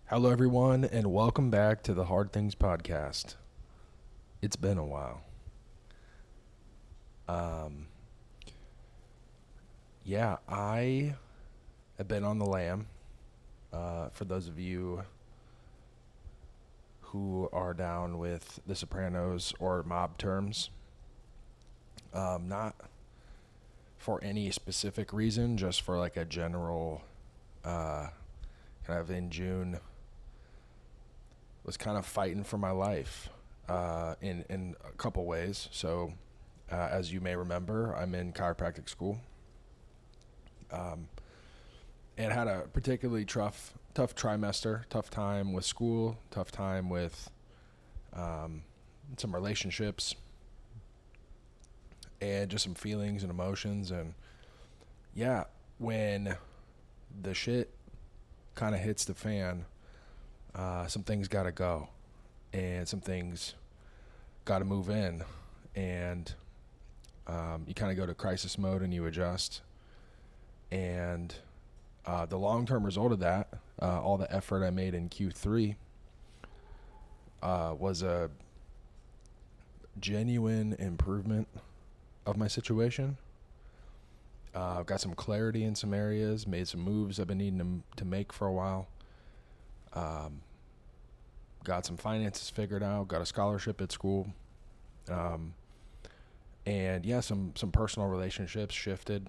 Hello, everyone, and welcome back to the Hard Things Podcast. It's been a while. Um, I have been on the lam. For those of you who are down with The Sopranos or mob terms, not for any specific reason, just for like a general, kind of in June, was kind of fighting for my life in a couple ways. So, as you may remember, I'm in chiropractic school, and had a particularly tough trimester, tough time with school, tough time with some relationships, and just some feelings and emotions. And yeah, when the shit kind of hits the fan, some things got to go, and some things got to move in, and you kind of go to crisis mode and you adjust. And the long-term result of that, all the effort I made in Q3, was a genuine improvement of my situation. I've got some clarity in some areas, made some moves I've been needing to make for a while. Got some finances figured out, got a scholarship at school. And yeah, some personal relationships shifted.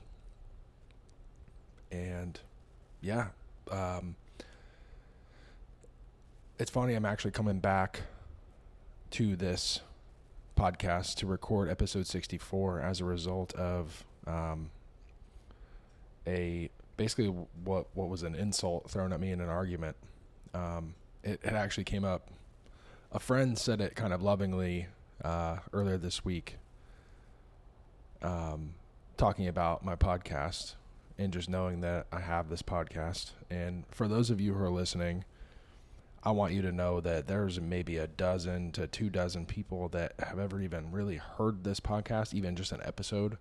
And yeah, it's funny, I'm actually coming back to this podcast to record episode 64 as a result of a basically what was an insult thrown at me in an argument. It actually came up. A friend said it kind of lovingly earlier this week, talking about my podcast and just knowing that I have this podcast. And for those of you who are listening, I want you to know that there's maybe a dozen to 24 people that have ever even really heard this podcast, even just an episode.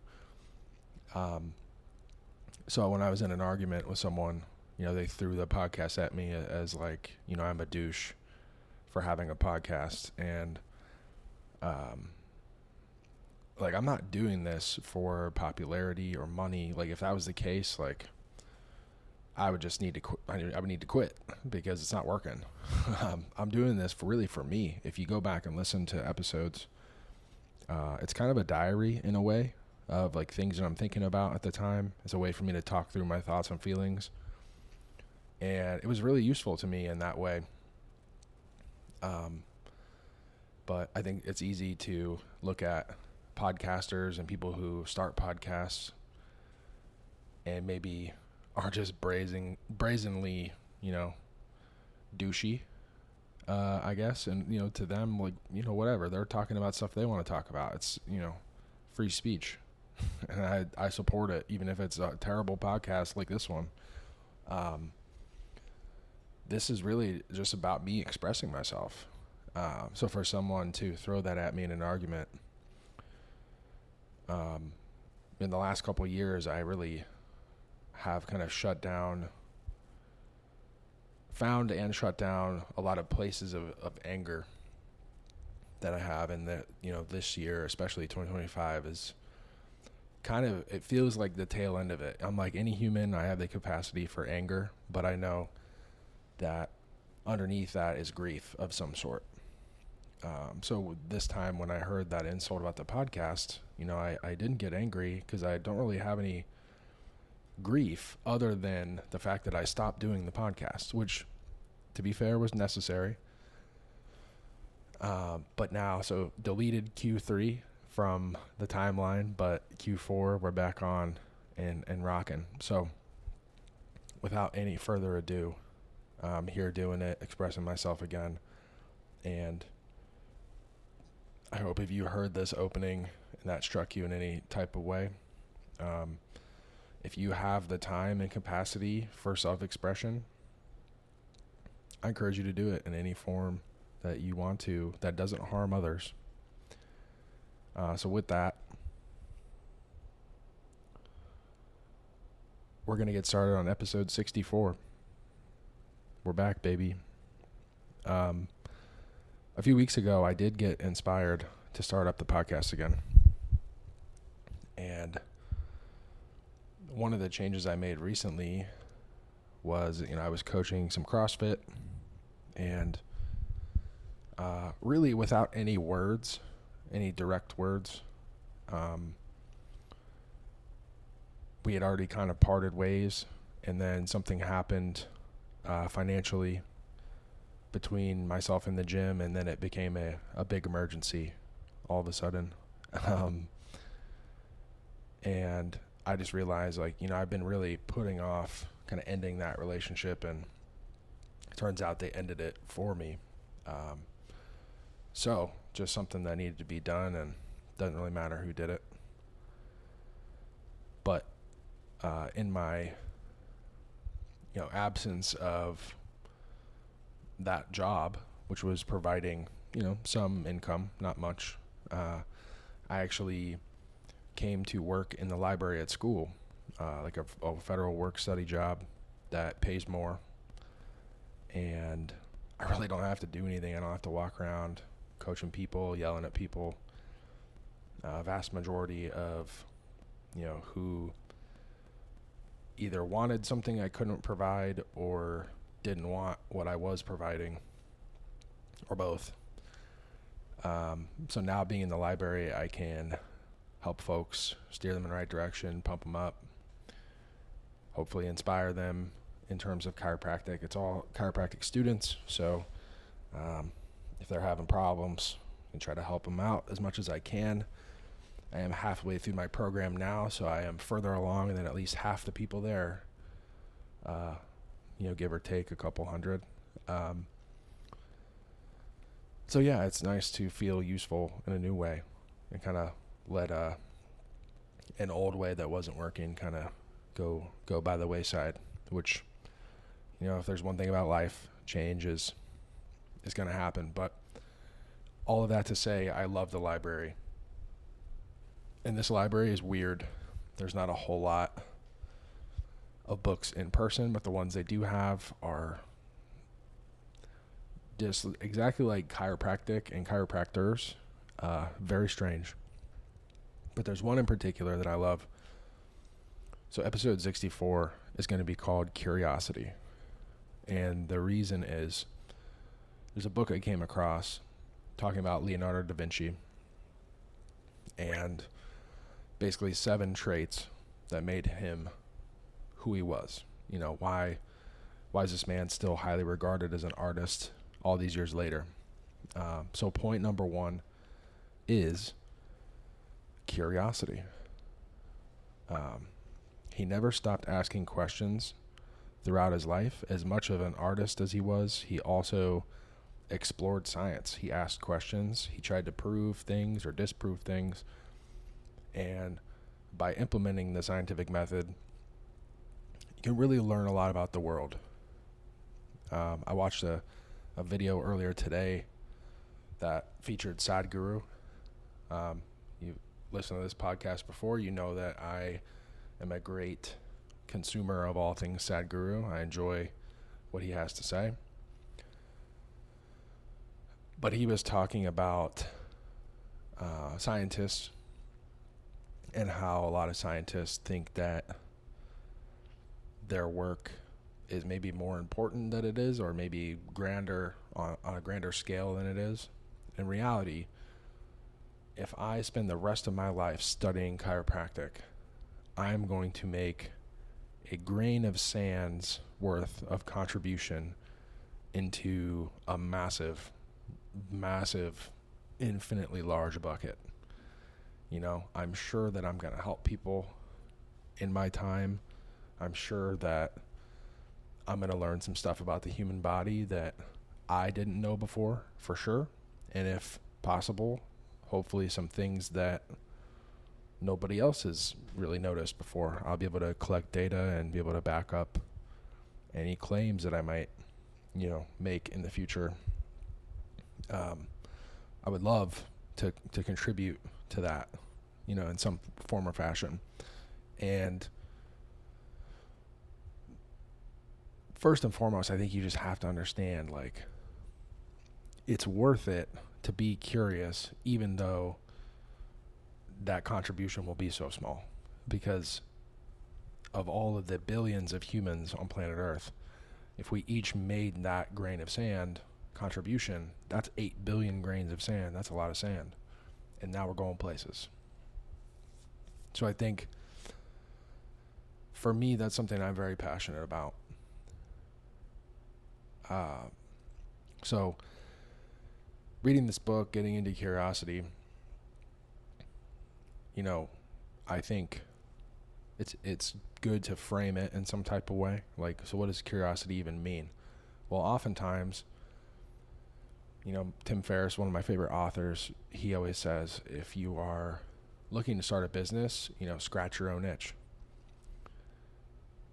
So when I was in an argument with someone, they threw the podcast at me as like, I'm a douche for having a podcast. And, like, I'm not doing this for popularity or money. Like, if that was the case, like, I would just need to quit. I would need to quit because it's not working. I'm doing this for me. If you go back and listen to episodes, it's kind of a diary in a way of like things that I'm thinking about at the time. It's a way for me to talk through my thoughts and feelings. And it was really useful to me in that way. But I think it's easy to look at podcasters and people who start podcasts and maybe are just brazenly, douchey, I guess. And, to them, like, whatever. They're talking about stuff they want to talk about. It's, free speech. And I support it, even if it's a terrible podcast like this one. This is really just about me expressing myself. So for someone to throw that at me in an argument, in the last couple of years, I really have kind of found and shut down a lot of places of anger that I have. And that, this year, especially 2025, is kind of, it feels like the tail end of it. I'm like any human, I have the capacity for anger, but I know that underneath that is grief of some sort. So this time when I heard that insult about the podcast, I didn't get angry because I don't really have any grief other than the fact that I stopped doing the podcast, which, to be fair, was necessary. But now, so deleted Q3 from the timeline, but Q4 we're back on and rocking. So without any further ado, I'm here doing it, expressing myself again. And I hope if you heard this opening and that struck you in any type of way, if you have the time and capacity for self-expression, I encourage you to do it in any form that you want to that doesn't harm others. So with that, we're going to get started on episode 64. We're back, baby. A few weeks ago, I did get inspired to start up the podcast again. And one of the changes I made recently was, I was coaching some CrossFit, and really without any words, any direct words, we had already kind of parted ways, and then something happened financially between myself and the gym, and then it became a big emergency all of a sudden. And I just realized, I've been really putting off kind of ending that relationship, and it turns out they ended it for me. So just something that needed to be done, and doesn't really matter who did it. But in my absence of that job, which was providing some income, not much, I actually came to work in the library at school, like a federal work study job that pays more, and I really don't have to do anything. I don't have to walk around coaching people, yelling at people. Vast majority of who either wanted something I couldn't provide or didn't want what I was providing, or both. So now, being in the library, I can help folks, steer them in the right direction, pump them up, hopefully inspire them in terms of chiropractic. It's all chiropractic students, so if they're having problems, I can try to help them out as much as I can. I am halfway through my program now, so I am further along than at least half the people there, give or take a couple hundred. So yeah, it's nice to feel useful in a new way, and kind of let an old way that wasn't working kind of go by the wayside, which, if there's one thing about life, change is going to happen. But all of that to say, I love the library. And this library is weird. There's not a whole lot of books in person, but the ones they do have are just exactly like chiropractic and chiropractors. Very strange. But there's one in particular that I love. So episode 64 is going to be called Curiosity. And the reason is, there's a book I came across talking about Leonardo Da Vinci, and basically 7 traits that made him who he was. Why is this man still highly regarded as an artist all these years later? So point number 1 is curiosity. He never stopped asking questions throughout his life. As much of an artist as he was, he also explored science. He asked questions. He tried to prove things or disprove things. And by implementing the scientific method, you can really learn a lot about the world. I watched a video earlier today that featured Sadhguru. You listen to this podcast before, you know that I am a great consumer of all things Sadhguru. I enjoy what he has to say. But he was talking about scientists, and how a lot of scientists think that their work is maybe more important than it is, or maybe grander on a grander scale than it is. In reality, if I spend the rest of my life studying chiropractic, I'm going to make a grain of sand's worth of contribution into a massive, infinitely large bucket. I'm sure that I'm going to help people in my time. I'm sure that I'm going to learn some stuff about the human body that I didn't know before, for sure. And if possible, hopefully some things that nobody else has really noticed before. I'll be able to collect data and be able to back up any claims that I might, make in the future. I would love to contribute to that, in some form or fashion. And first and foremost, I think you just have to understand, it's worth it to be curious, even though that contribution will be so small, because of all of the billions of humans on planet Earth, if we each made that grain of sand contribution, that's 8 billion grains of sand. That's a lot of sand. And now we're going places. So I think for me, that's something I'm very passionate about. So reading this book, getting into curiosity, I think it's good to frame it in some type of way. Like, so what does curiosity even mean? Well, oftentimes, Tim Ferriss, one of my favorite authors, he always says, if you are looking to start a business, scratch your own itch.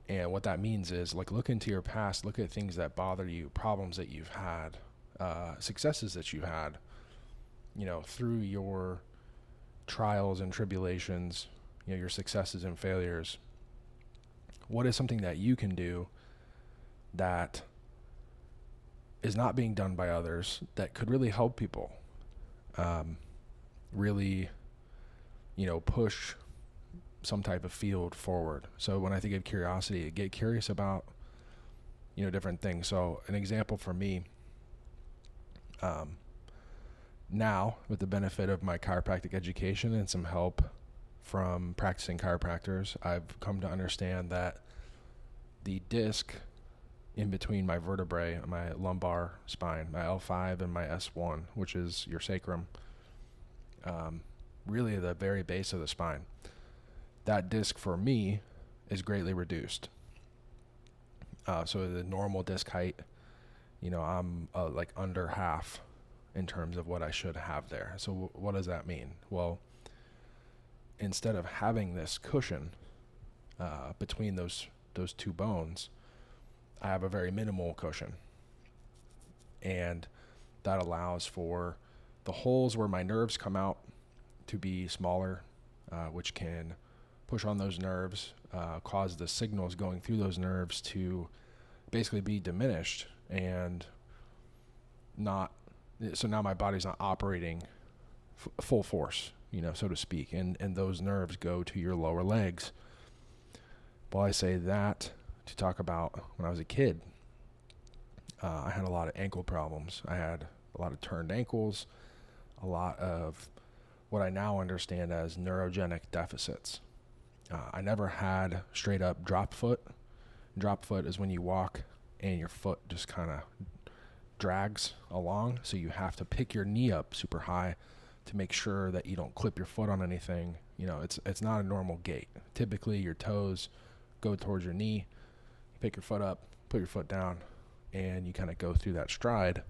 And what that means is, like, look into your past, look at things that bother you, problems that you've had, successes that you've had, through your trials and tribulations, your successes and failures. What is something that you can do that is not being done by others that could really help people, really, push some type of field forward? So when I think of curiosity, get curious about, different things. So an example for me, now with the benefit of my chiropractic education and some help from practicing chiropractors, I've come to understand that the disc in between my vertebrae, my lumbar spine, my L5 and my S1, which is your sacrum, really the very base of the spine, that disc for me is greatly reduced. So the normal disc height, I'm like under half in terms of what I should have there. So what does that mean? Well, instead of having this cushion between those two bones, I have a very minimal cushion. And that allows for the holes where my nerves come out to be smaller, which can push on those nerves, cause the signals going through those nerves to basically be diminished, and so now my body's not operating full force, so to speak, and those nerves go to your lower legs. Well, I say that to talk about when I was a kid. I had a lot of ankle problems. I had a lot of turned ankles, a lot of what I now understand as neurogenic deficits. I never had straight up drop foot. Drop foot is when you walk and your foot just kind of drags along, so you have to pick your knee up super high to make sure that you don't clip your foot on anything. It's not a normal gait. Typically your toes go towards your knee, you pick your foot up, put your foot down, and you kind of go through that stride.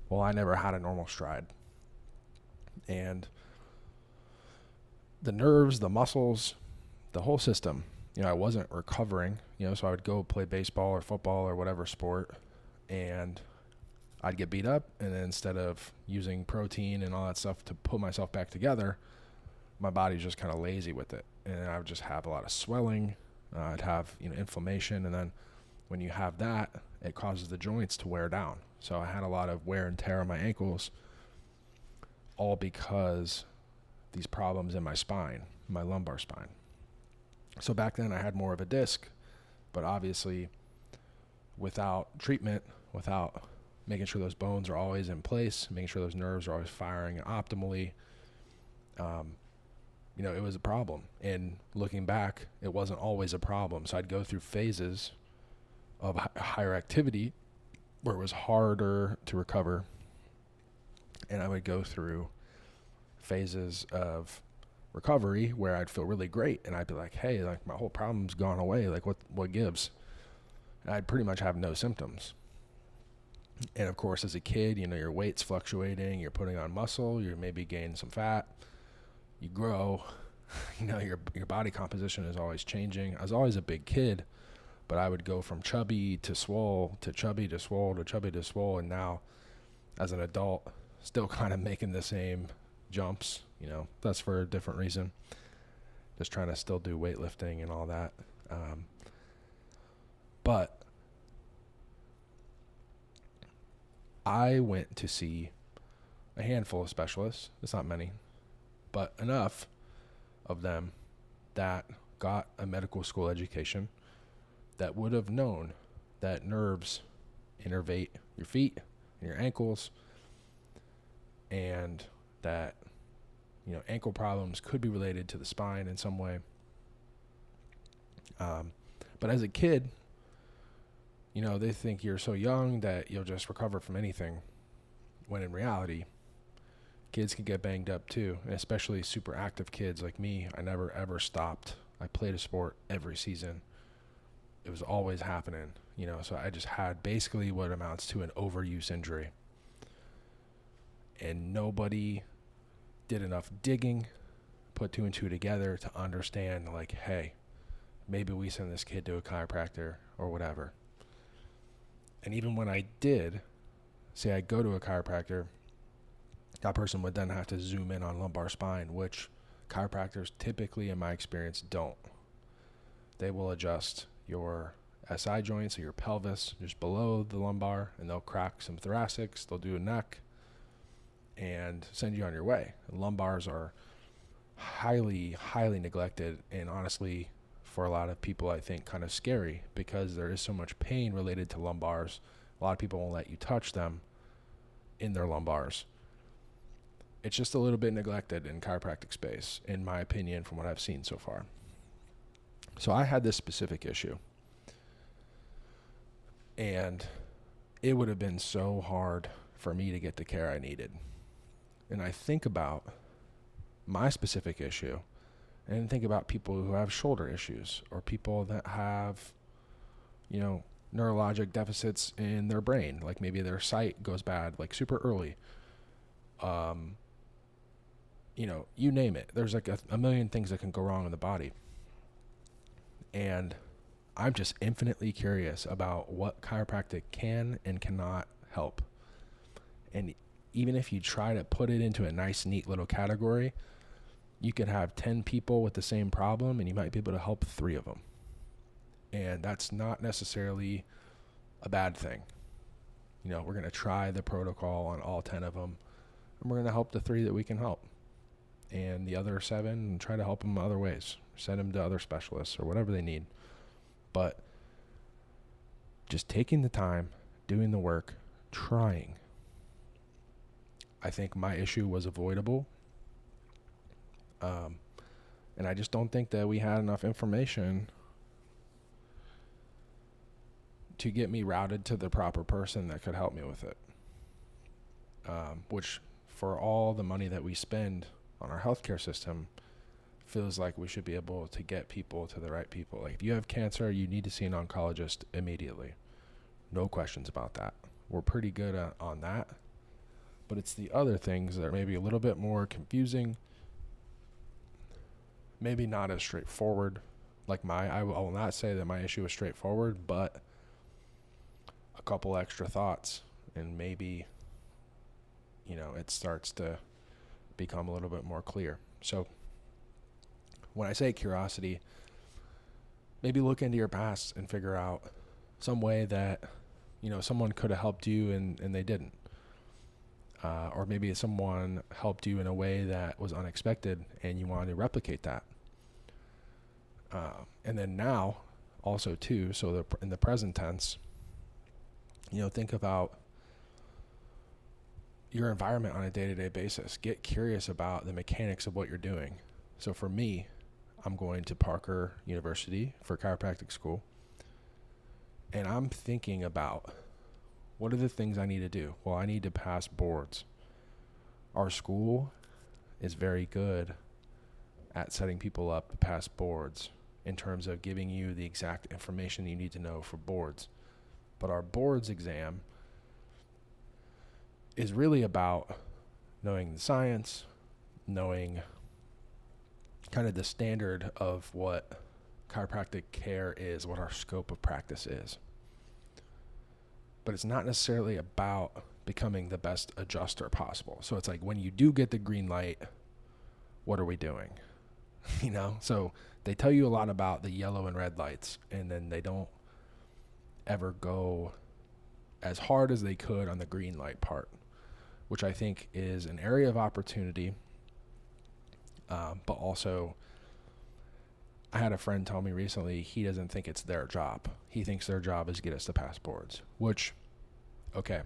Well, I never had a normal stride. And the nerves, the muscles, the whole system, I wasn't recovering, so I would go play baseball or football or whatever sport, and I'd get beat up, and then instead of using protein and all that stuff to put myself back together, my body's just kind of lazy with it, and I would just have a lot of swelling. I'd have inflammation, and then when you have that, it causes the joints to wear down. So I had a lot of wear and tear on my ankles, all because these problems in my spine, my lumbar spine. So back then I had more of a disc, but obviously without treatment, without making sure those bones are always in place, making sure those nerves are always firing optimally, it was a problem. And looking back, it wasn't always a problem. So I'd go through phases of higher activity where it was harder to recover, and I would go through phases of recovery where I'd feel really great, and I'd be like, hey, like my whole problem's gone away, like what gives? And I'd pretty much have no symptoms. And of course, as a kid, your weight's fluctuating, you're putting on muscle, you're maybe gaining some fat, you grow, your body composition is always changing. I was always a big kid, but I would go from chubby to swole to chubby to swole to chubby to swole, and now as an adult, still kind of making the same jumps. That's for a different reason, just trying to still do weightlifting and all that. But I went to see a handful of specialists. It's not many, but enough of them that got a medical school education that would have known that nerves innervate your feet and your ankles, and that, ankle problems could be related to the spine in some way. But as a kid, they think you're so young that you'll just recover from anything, when in reality, kids can get banged up too, and especially super active kids like me. I never ever stopped. I played a sport every season. It was always happening, so I just had basically what amounts to an overuse injury. And nobody did enough digging, put two and two together to understand, like, hey, maybe we send this kid to a chiropractor or whatever. And even when I did, say I go to a chiropractor, that person would then have to zoom in on lumbar spine, which chiropractors typically, in my experience, don't. They will adjust your SI joints or your pelvis just below the lumbar, and they'll crack some thoracics, they'll do a neck, and send you on your way. And lumbars are highly, highly neglected, and honestly, for a lot of people, I think kind of scary, because there is so much pain related to lumbars. A lot of people won't let you touch them in their lumbars. It's just a little bit neglected in chiropractic space, in my opinion, from what I've seen so far. So I had this specific issue, and it would have been so hard for me to get the care I needed. And I think about my specific issue, and think about people who have shoulder issues, or people that have, neurologic deficits in their brain, like maybe their sight goes bad, like super early. You name it. There's like a million things that can go wrong in the body. And I'm just infinitely curious about what chiropractic can and cannot help. And even if you try to put it into a nice, neat little category, you could have 10 people with the same problem, and you might be able to help 3 of them. And that's not necessarily a bad thing. We're going to try the protocol on all 10 of them, and we're going to help the 3 that we can help. And the other 7, and try to help them other ways. Send them to other specialists or whatever they need. But just taking the time, doing the work, trying. I think my issue was avoidable. And I just don't think that we had enough information to get me routed to the proper person that could help me with it. Which, for all the money that we spend on our healthcare system, feels like we should be able to get people to the right people. Like, if you have cancer, you need to see an oncologist immediately. No questions about that. We're pretty good on that. But it's the other things that are maybe a little bit more confusing, maybe not as straightforward. Like I will not say that my issue is straightforward, but a couple extra thoughts, and maybe, it starts to become a little bit more clear. So when I say curiosity, maybe look into your past and figure out some way that, someone could have helped you and they didn't. Or maybe someone helped you in a way that was unexpected and you want to replicate that. And then now also too, so in the present tense, think about your environment on a day-to-day basis. Get curious about the mechanics of what you're doing. So for me, I'm going to Parker University for chiropractic school, and I'm thinking about, what are the things I need to do? Well, I need to pass boards. Our school is very good at setting people up to pass boards in terms of giving you the exact information you need to know for boards. But our boards exam is really about knowing the science, knowing kind of the standard of what chiropractic care is, what our scope of practice is. But it's not necessarily about becoming the best adjuster possible. So it's like, when you do get the green light, what are we doing? So they tell you a lot about the yellow and red lights, and then they don't ever go as hard as they could on the green light part, which I think is an area of opportunity. But also, I had a friend tell me recently he doesn't think it's their job. He thinks their job is get us to pass boards, which, okay,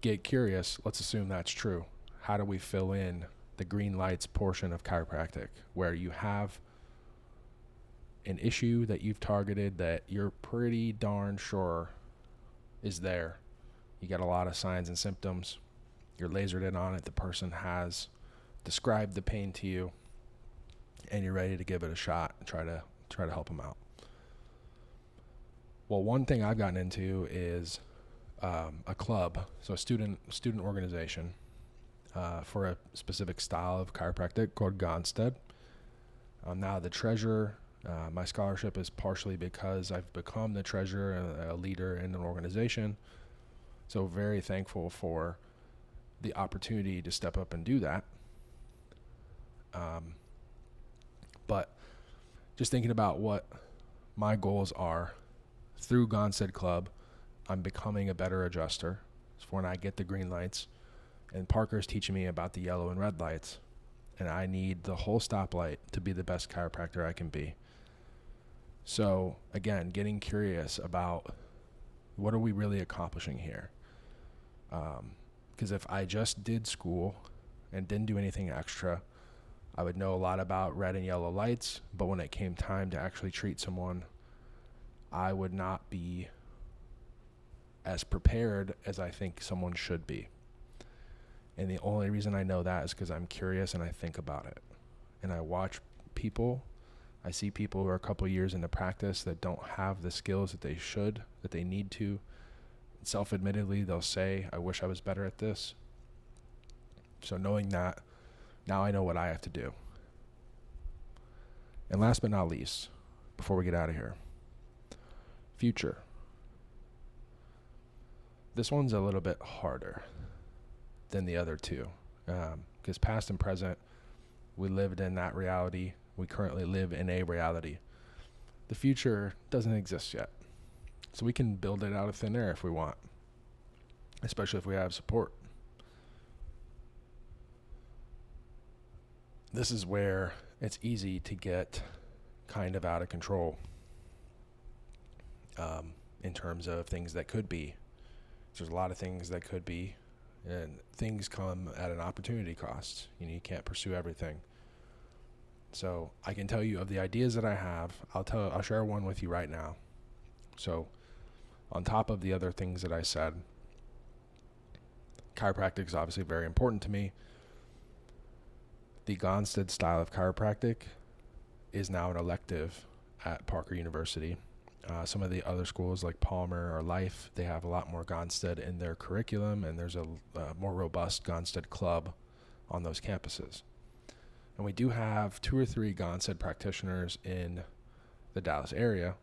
get curious. Let's assume that's true. How do we fill in the green lights portion of chiropractic where you have an issue that you've targeted that you're pretty darn sure is there? You got a lot of signs and symptoms. You're lasered in on it. The person has described the pain to you, and you're ready to give it a shot and try to help them out. Well, one thing I've gotten into is a club, so a student organization for a specific style of chiropractic called Gonstead. I'm now the treasurer. My scholarship is partially because I've become the treasurer and a leader in an organization. So very thankful for the opportunity to step up and do that. But just thinking about what my goals are through Gonstead Club, I'm becoming a better adjuster. So when I get the green lights, and Parker's teaching me about the yellow and red lights, and I need the whole stoplight to be the best chiropractor I can be. So again, getting curious about what are we really accomplishing here? Because if I just did school and didn't do anything extra, I would know a lot about red and yellow lights, but when it came time to actually treat someone, I would not be as prepared as I think someone should be. And the only reason I know that is because I'm curious and I think about it. And I watch people. I see people who are a couple of years into practice that don't have the skills that they should, that they need to. Self-admittedly, they'll say, I wish I was better at this. So knowing that, now I know what I have to do. And last but not least, before we get out of here, future. This one's a little bit harder than the other two, because past and present, we lived in that reality. We currently live in a reality. The future doesn't exist yet. So we can build it out of thin air if we want, especially if we have support. This is where it's easy to get kind of out of control in terms of things that could be. There's a lot of things that could be, and things come at an opportunity cost. You can't pursue everything. So I can tell you of the ideas that I have. I'll share one with you right now. So on top of the other things that I said, chiropractic is obviously very important to me. The Gonstead style of chiropractic is now an elective at Parker University. Some of the other schools like Palmer or Life, they have a lot more Gonstead in their curriculum, and there's a more robust Gonstead club on those campuses. And we do have 2 or 3 Gonstead practitioners in the Dallas area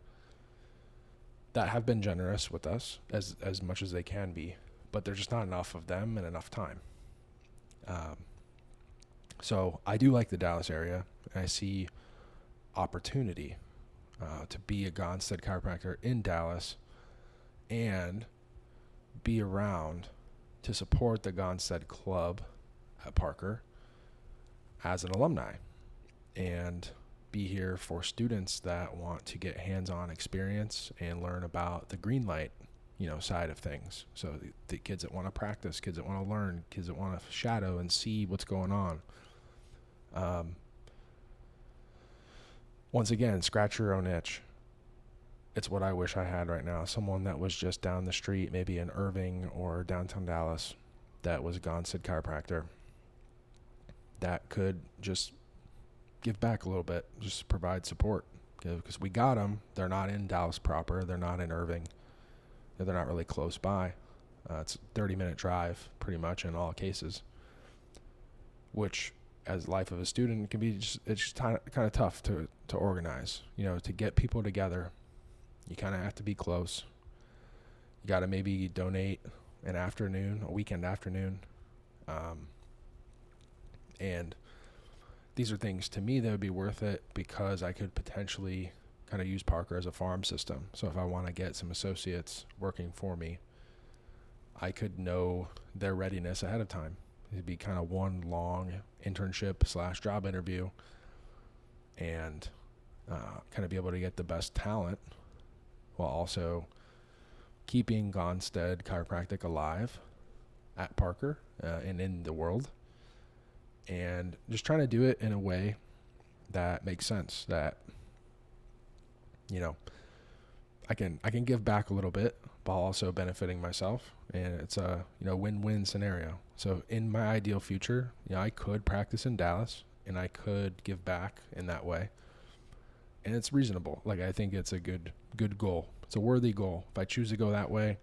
that have been generous with us as much as they can be, but there's just not enough of them and enough time. So I do like the Dallas area, and I see opportunity to be a Gonstead chiropractor in Dallas and be around to support the Gonstead Club at Parker as an alumni and be here for students that want to get hands-on experience and learn about the green light, side of things. So the kids that want to practice, kids that want to learn, kids that want to shadow and see what's going on. Once again, scratch your own itch. It's what I wish I had right now. Someone that was just down the street, maybe in Irving or downtown Dallas, that was a Gonstead chiropractor that could just give back a little bit, just provide support. Because we got them. They're not in Dallas proper. They're not in Irving. They're not really close by. It's a 30-minute drive pretty much in all cases, which as life of a student can be it's just kind of tough to organize, to get people together. You kind of have to be close. You got to maybe donate a weekend afternoon. And these are things to me that would be worth it because I could potentially kind of use Parker as a farm system. So if I want to get some associates working for me, I could know their readiness ahead of time. It'd be kind of one long internship / job interview, and kind of be able to get the best talent while also keeping Gonstead Chiropractic alive at Parker and in the world, and just trying to do it in a way that makes sense, that, you know, I can give back a little bit while also benefiting myself, and it's a, you know, win-win scenario. So in my ideal future, you know, I could practice in Dallas and I could give back in that way, and it's reasonable. Like, I think it's a good goal. It's a worthy goal. If I choose to go that way,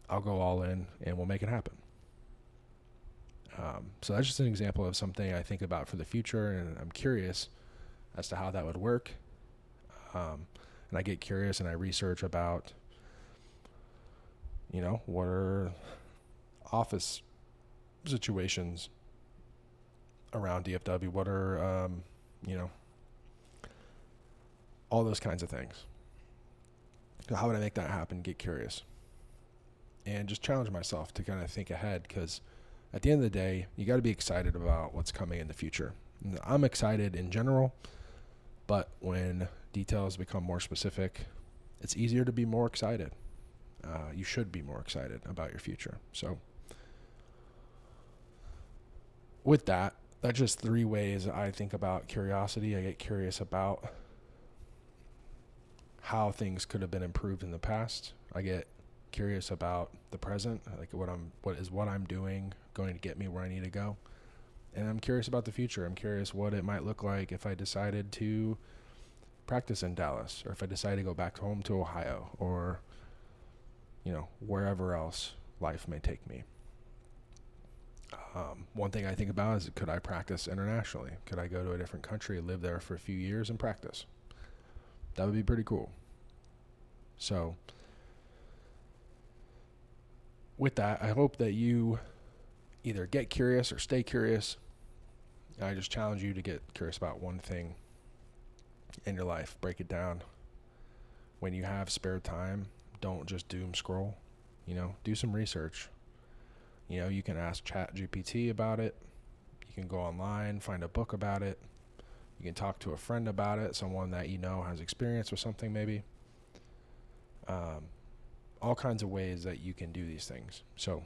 I'll go all in and we'll make it happen. So that's just an example of something I think about for the future, and I'm curious as to how that would work. And I get curious and I research about, you know, what are office situations around DFW? What are, you know, all those kinds of things. So how would I make that happen? Get curious and just challenge myself to kind of think ahead, because at the end of the day, you got to be excited about what's coming in the future. And I'm excited in general, but when details become more specific, it's easier to be more excited. You should be more excited about your future. So with that, that's just 3 ways I think about curiosity. I get curious about how things could have been improved in the past. I get curious about the present, like what I'm doing going to get me where I need to go. And I'm curious about the future. I'm curious what it might look like if I decided to practice in Dallas, or if I decide to go back home to Ohio, or, you know, wherever else life may take me. One thing I think about is, could I practice internationally? Could I go to a different country, live there for a few years and practice? That would be pretty cool. So with that, I hope that you either get curious or stay curious. I just challenge you to get curious about one thing in your life. Break it down. When you have spare time, don't just doom scroll. You know, do some research. You know, you can ask ChatGPT about it. You can go online, find a book about it. You can talk to a friend about it, someone that you know has experience with something maybe. All kinds of ways that you can do these things. So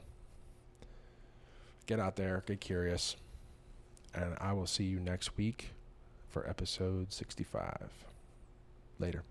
get out there, get curious, and I will see you next week for episode 65. Later.